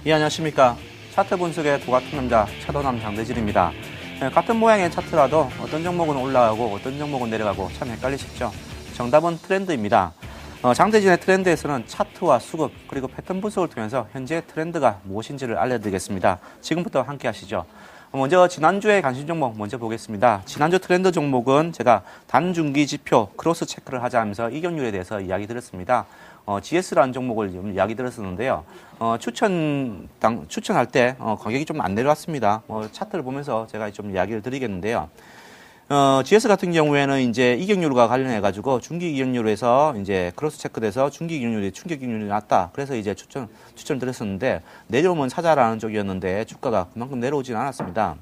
예, 안녕하십니까. 차트 분석의 두 같은 남자 차도남 장대진입니다. 같은 모양의 차트라도 어떤 종목은 올라가고 어떤 종목은 내려가고 참 헷갈리시죠? 정답은 트렌드입니다. 장대진의 트렌드에서는 차트와 수급 그리고 패턴 분석을 통해서 현재 트렌드가 무엇인지를 알려드리겠습니다. 지금부터 함께 하시죠. 먼저 지난주의 관심 종목 먼저 보겠습니다. 지난주 트렌드 종목은 제가 단중기 지표 크로스 체크를 하자 하면서 이격률에 대해서 이야기 드렸습니다. GS라는 종목을 이야기 들었었는데요. 추천할 때 가격이 좀 안 내려왔습니다. 차트를 보면서 제가 좀 이야기를 드리겠는데요. GS 같은 경우에는 이제 이격률과 관련해가지고 중기 이격률에서 이제 크로스 체크돼서 중기 이격률이 충격 이격률이 낮다. 그래서 이제 추천을 드렸었는데 내려오면 사자라는 쪽이었는데 주가가 그만큼 내려오지는 않았습니다.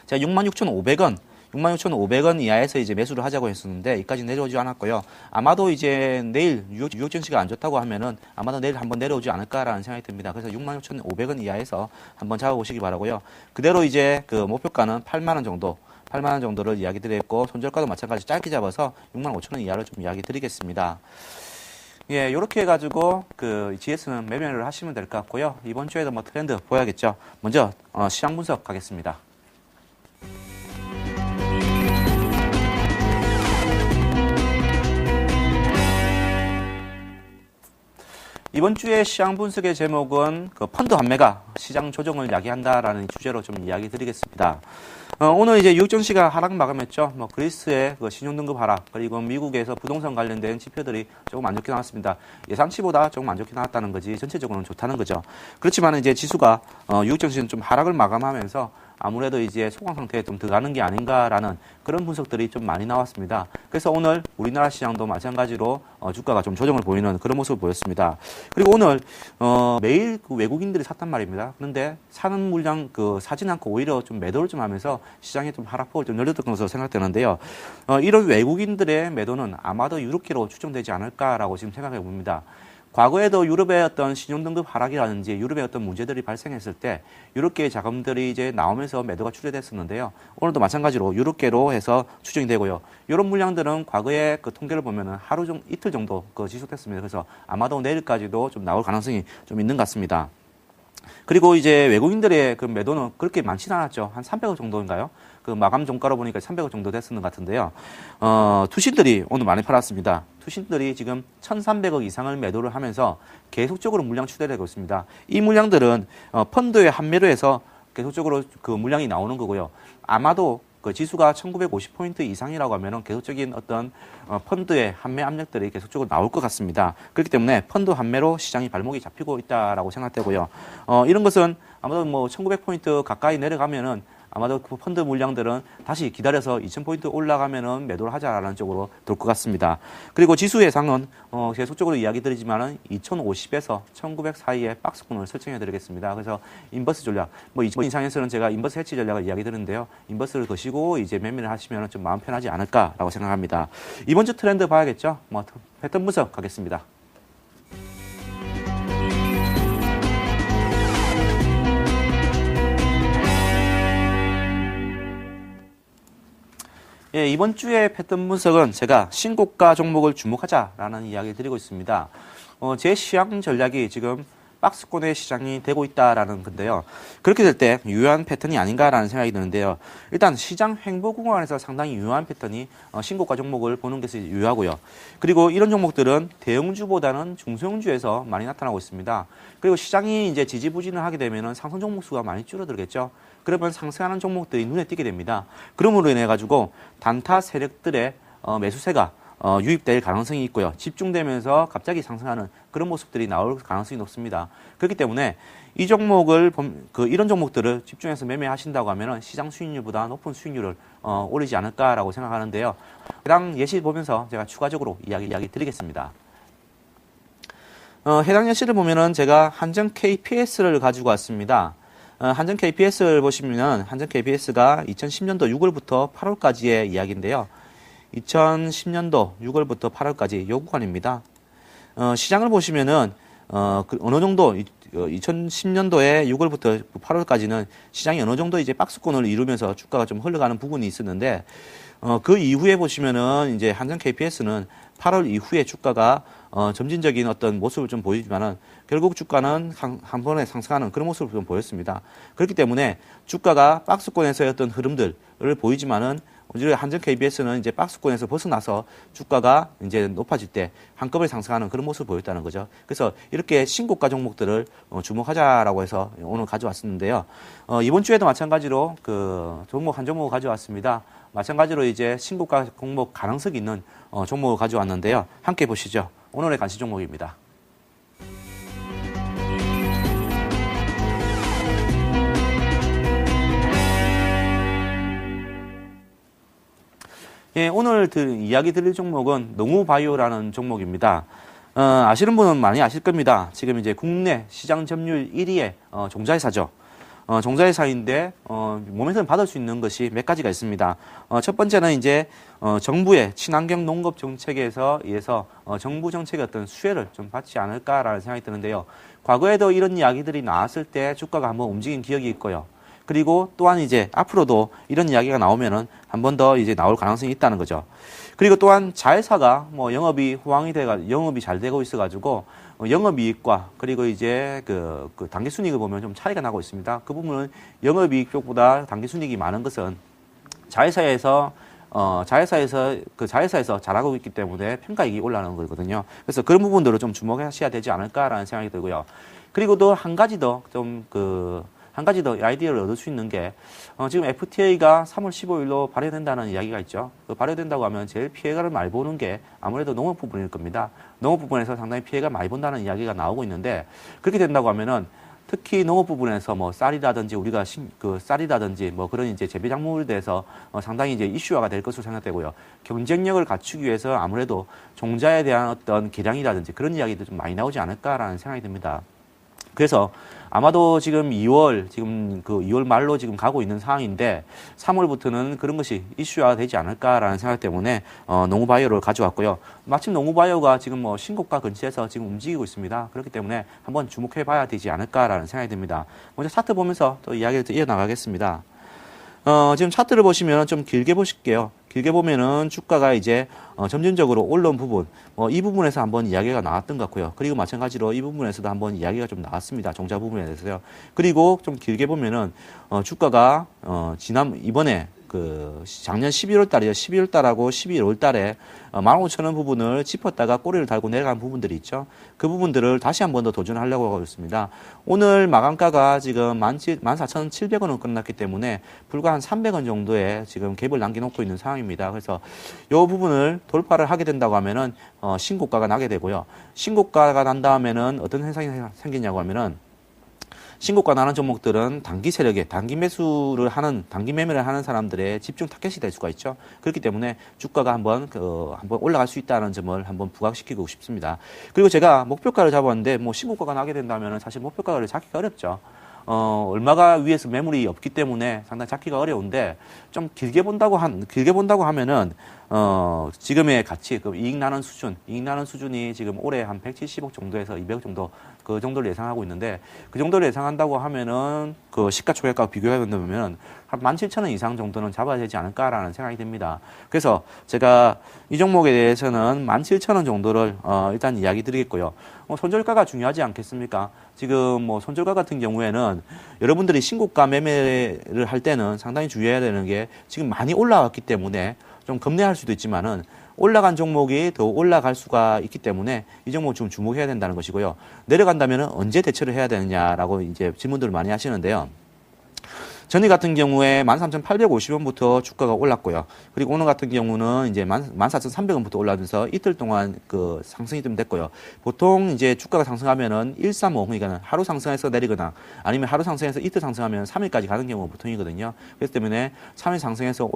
제가 66,500원. 66,500원 이하에서 이제 매수를 하자고 했었는데 이까지 내려오지 않았고요. 아마도 이제 내일 뉴욕 증시가 안 좋다고 하면은 아마도 내일 한번 내려오지 않을까라는 생각이 듭니다. 그래서 66,500원 이하에서 한번 잡아보시기 바라고요. 그대로 이제 그 목표가는 8만 원 정도. 8만 원 정도를 이야기 드렸고 손절가도 마찬가지 짧게 잡아서 65,000원 이하로 좀 이야기 드리겠습니다. 예, 요렇게 해가지고 그 GS는 매매를 하시면 될 것 같고요. 이번 주에도 뭐 트렌드 보야겠죠. 먼저 시장 분석 가겠습니다. 이번 주의 시장 분석의 제목은 그 펀드 환매가 시장 조정을 야기한다라는 주제로 좀 이야기 드리겠습니다. 오늘 이제 뉴욕 증시가 하락 마감했죠. 그리스의 그 신용등급 하락, 그리고 미국에서 부동산 관련된 지표들이 조금 안 좋게 나왔습니다. 예상치보다 조금 안 좋게 나왔다는 거지, 전체적으로는 좋다는 거죠. 그렇지만 이제 지수가, 뉴욕 증시는 좀 하락을 마감하면서 아무래도 이제 소강 상태에 좀 들어가는 게 아닌가라는 그런 분석들이 좀 많이 나왔습니다. 그래서 오늘 우리나라 시장도 마찬가지로 주가가 좀 조정을 보이는 그런 모습을 보였습니다. 그리고 오늘 매일 그 외국인들이 샀단 말입니다. 그런데 사는 물량 사진 않고 오히려 좀 매도를 좀 하면서 시장에 좀 하락폭을 좀 늘렸던 것으로 생각되는데요. 이런 외국인들의 매도는 아마도 유럽계로 추정되지 않을까라고 지금 생각해 봅니다. 과거에도 유럽의 어떤 신용등급 하락이라든지 유럽의 어떤 문제들이 발생했을 때 유럽계의 자금들이 이제 나오면서 매도가 출회됐었는데요. 오늘도 마찬가지로 유럽계로 해서 추정이 되고요. 이런 물량들은 과거의 그 통계를 보면은 이틀 정도 지속됐습니다. 그래서 아마도 내일까지도 좀 나올 가능성이 좀 있는 것 같습니다. 그리고 이제 외국인들의 그 매도는 그렇게 많지는 않았죠. 한 300억 정도인가요? 그 마감 종가로 보니까 300억 정도 됐었는 것 같은데요. 투신들이 오늘 많이 팔았습니다. 투신들이 지금 1,300억 이상을 매도를 하면서 계속적으로 물량 추대되고 있습니다. 이 물량들은 펀드의 환매로 해서 계속적으로 그 물량이 나오는 거고요. 아마도 그 지수가 1950포인트 이상이라고 하면은 계속적인 어떤 펀드의 환매 압력들이 계속적으로 나올 것 같습니다. 그렇기 때문에 펀드 환매로 시장이 발목이 잡히고 있다라고 생각되고요. 이런 것은 아마도 뭐 1900포인트 가까이 내려가면은 아마도 그 펀드 물량들은 다시 기다려서 2000포인트 올라가면은 매도를 하자라는 쪽으로 돌 것 같습니다. 그리고 지수 예상은 계속적으로 이야기 드리지만은 2050에서 1900 사이에 박스권을 설정해 드리겠습니다. 그래서 인버스 전략, 뭐 20번 이상에서는 제가 인버스 해치 전략을 이야기 드리는데요. 인버스를 거시고 이제 매매를 하시면 좀 마음 편하지 않을까라고 생각합니다. 이번 주 트렌드 봐야겠죠? 패턴 분석 가겠습니다. 예, 이번 주의 패턴 분석은 제가 신고가 종목을 주목하자라는 이야기를 드리고 있습니다. 제 시장 전략이 지금 박스권의 시장이 되고 있다라는 건데요. 그렇게 될 때 유효한 패턴이 아닌가라는 생각이 드는데요. 일단 시장 횡보 구간에서 상당히 유효한 패턴이 신고가 종목을 보는 것이 유효하고요. 그리고 이런 종목들은 대형주보다는 중소형주에서 많이 나타나고 있습니다. 그리고 시장이 이제 지지부진을 하게 되면은 상승 종목 수가 많이 줄어들겠죠. 그러면 상승하는 종목들이 눈에 띄게 됩니다. 그러므로 인해 가지고 단타 세력들의 매수세가 유입될 가능성이 있고요. 집중되면서 갑자기 상승하는 그런 모습들이 나올 가능성이 높습니다. 그렇기 때문에 이 종목을 이런 종목들을 집중해서 매매하신다고 하면은 시장 수익률보다 높은 수익률을 올리지 않을까라고 생각하는데요. 해당 예시 보면서 제가 추가적으로 이야기 드리겠습니다. 해당 예시를 보면은 제가 한정 KPS를 가지고 왔습니다. 한정 KPS를 보시면 한정 KPS가 2010년도 6월부터 8월까지의 이야기인데요. 2010년도 6월부터 8월까지 요 구간입니다. 시장을 보시면은 어느 정도 2010년도에 6월부터 8월까지는 시장이 어느 정도 이제 박스권을 이루면서 주가가 좀 흘러가는 부분이 있었는데 그 이후에 보시면은 이제 한정 KPS는 8월 이후에 주가가 점진적인 어떤 모습을 좀 보이지만은 결국 주가는 한 번에 상승하는 그런 모습을 좀 보였습니다. 그렇기 때문에 주가가 박스권에서의 어떤 흐름들을 보이지만은 오히려 한전 KBS는 이제 박스권에서 벗어나서 주가가 이제 높아질 때 한꺼번에 상승하는 그런 모습을 보였다는 거죠. 그래서 이렇게 신고가 종목들을 주목하자라고 해서 오늘 가져왔었는데요. 이번 주에도 마찬가지로 그 종목 한 종목을 가져왔습니다. 마찬가지로 이제 신고가 종목 가능성이 있는 종목을 가져왔는데요. 함께 보시죠. 오늘의 간식 종목입니다. 예, 오늘 이야기 드릴 종목은 농우바이오라는 종목입니다. 아시는 분은 많이 아실 겁니다. 지금 이제 국내 시장 점유율 1위의 종자회사죠. 종자회사인데 몸에서 받을 수 있는 것이 몇 가지가 있습니다. 첫 번째는 이제 정부의 친환경 농업 정책에서 의해서 정부 정책의 어떤 수혜를 좀 받지 않을까라는 생각이 드는데요. 과거에도 이런 이야기들이 나왔을 때 주가가 한번 움직인 기억이 있고요. 그리고 또한 이제 앞으로도 이런 이야기가 나오면은 한 번 더 이제 나올 가능성이 있다는 거죠. 그리고 또한 자회사가 뭐 영업이 영업이 잘 되고 있어가지고 영업이익과 그리고 이제 그 당기순이익을 보면 좀 차이가 나고 있습니다. 그 부분은 영업이익 쪽보다 당기순이익이 많은 것은 자회사에서 잘하고 있기 때문에 평가이익이 올라가는 거거든요. 그래서 그런 부분들을 좀 주목하셔야 되지 않을까라는 생각이 들고요. 그리고 또 한 가지 더 아이디어를 얻을 수 있는 게, 지금 FTA가 3월 15일로 발효된다는 이야기가 있죠. 발효된다고 하면 제일 피해가를 많이 보는 게 아무래도 농업 부분일 겁니다. 농업 부분에서 상당히 피해가 많이 본다는 이야기가 나오고 있는데, 그렇게 된다고 하면은 특히 농업 부분에서 뭐 쌀이라든지 우리가 쌀이라든지 뭐 그런 이제 재배 작물에 대해서 상당히 이제 이슈화가 될 것으로 생각되고요. 경쟁력을 갖추기 위해서 아무래도 종자에 대한 어떤 개량이라든지 그런 이야기도 좀 많이 나오지 않을까라는 생각이 듭니다. 그래서 아마도 지금 2월 말로 지금 가고 있는 상황인데 3월부터는 그런 것이 이슈화가 되지 않을까라는 생각 때문에 농우바이오를 가져왔고요. 마침 농우바이오가 지금 뭐 신고가 근처에서 지금 움직이고 있습니다. 그렇기 때문에 한번 주목해 봐야 되지 않을까라는 생각이 듭니다. 먼저 차트 보면서 또 이야기를 이어나가겠습니다. 지금 차트를 보시면 좀 길게 보실게요. 길게 보면은 주가가 이제 점진적으로 올라온 부분, 이 부분에서 한번 이야기가 나왔던 것 같고요. 그리고 마찬가지로 이 부분에서도 한번 이야기가 좀 나왔습니다. 종자 부분에 대해서요. 그리고 좀 길게 보면은 주가가 이번에 작년 11월 달이요. 12월 달하고 12월 달에 15,000원 부분을 짚었다가 꼬리를 달고 내려간 부분들이 있죠. 그 부분들을 다시 한 번 더 도전하려고 하고 있습니다. 오늘 마감가가 지금 14,700원으로 끝났기 때문에 불과 한 300원 정도의 지금 갭을 남겨놓고 있는 상황입니다. 그래서 이 부분을 돌파를 하게 된다고 하면은 신고가가 나게 되고요. 신고가가 난 다음에는 어떤 현상이 생기냐고 하면은 신고가 나는 종목들은 단기 세력에 단기 매매를 하는 사람들의 집중 타겟이 될 수가 있죠. 그렇기 때문에 주가가 한번 올라갈 수 있다는 점을 한번 부각시키고 싶습니다. 그리고 제가 목표가를 잡았는데 뭐 신고가가 나게 된다면 사실 목표가를 잡기가 어렵죠. 얼마가 위에서 매물이 없기 때문에 상당히 잡기가 어려운데 좀 길게 본다고 하면은 지금의 가치, 이익 나는 수준이 지금 올해 한 170억 정도에서 200억 정도 그 정도를 예상하고 있는데 그 정도를 예상한다고 하면은 그 시가총액과 비교해 본다면 한 17,000원 이상 정도는 잡아야 되지 않을까라는 생각이 듭니다. 그래서 제가 이 종목에 대해서는 17,000원 정도를 일단 이야기 드리겠고요. 손절가가 중요하지 않겠습니까? 지금 뭐 손절가 같은 경우에는 여러분들이 신고가 매매를 할 때는 상당히 주의해야 되는 게 지금 많이 올라왔기 때문에 좀 겁내할 수도 있지만은 올라간 종목이 더 올라갈 수가 있기 때문에 이 종목 좀 주목해야 된다는 것이고요. 내려간다면 언제 대처를 해야 되느냐라고 이제 질문들을 많이 하시는데요. 전일 같은 경우에 13,850원부터 주가가 올랐고요. 그리고 오늘 같은 경우는 이제 14,300원부터 올라면서 이틀 동안 상승이 좀 됐고요. 보통 이제 주가가 상승하면은 135, 그러니까 하루 상승해서 내리거나 아니면 하루 상승해서 이틀 상승하면 3일까지 가는 경우가 보통이거든요. 그렇기 때문에 3일 상승해서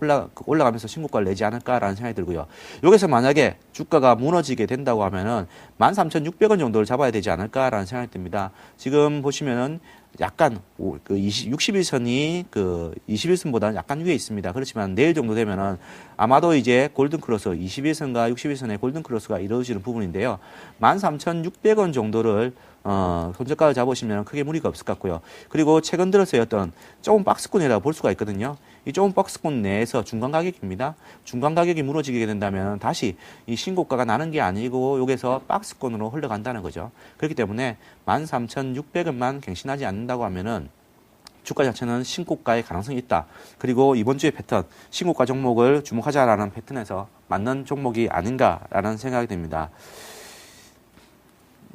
올라가면서 신고가를 내지 않을까라는 생각이 들고요. 여기서 만약에 주가가 무너지게 된다고 하면은 13,600원 정도를 잡아야 되지 않을까라는 생각이 듭니다. 지금 보시면은 약간 61선이 21선보다는 약간 위에 있습니다. 그렇지만 내일 정도 되면은 아마도 이제 골든크로스 21선과 61선의 골든크로스가 이루어지는 부분인데요. 13,600원 정도를 손저가를 잡으시면 크게 무리가 없을 것 같고요. 그리고 최근 들어서의 어떤 좁은 박스권이라고 볼 수가 있거든요. 이 좁은 박스권 내에서 중간 가격입니다. 중간 가격이 무너지게 된다면 다시 이 신고가가 나는 게 아니고 여기서 박스권으로 흘러간다는 거죠. 그렇기 때문에 13,600원만 갱신하지 않는다고 하면은 주가 자체는 신고가의 가능성이 있다. 그리고 이번 주의 패턴, 신고가 종목을 주목하자라는 패턴에서 맞는 종목이 아닌가라는 생각이 듭니다.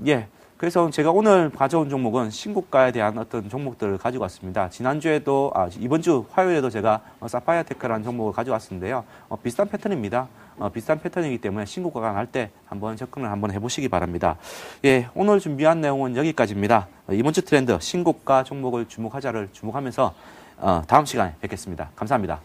예. 그래서 제가 오늘 가져온 종목은 신고가에 대한 어떤 종목들을 가지고 왔습니다. 지난주에도, 이번 주 화요일에도 제가 사파이어테크라는 종목을 가져왔는데요. 비슷한 패턴입니다. 비슷한 패턴이기 때문에 신고가가 날 때 한번 접근을 한번 해보시기 바랍니다. 예, 오늘 준비한 내용은 여기까지입니다. 이번 주 트렌드, 신고가 종목을 주목하자를 주목하면서 다음 시간에 뵙겠습니다. 감사합니다.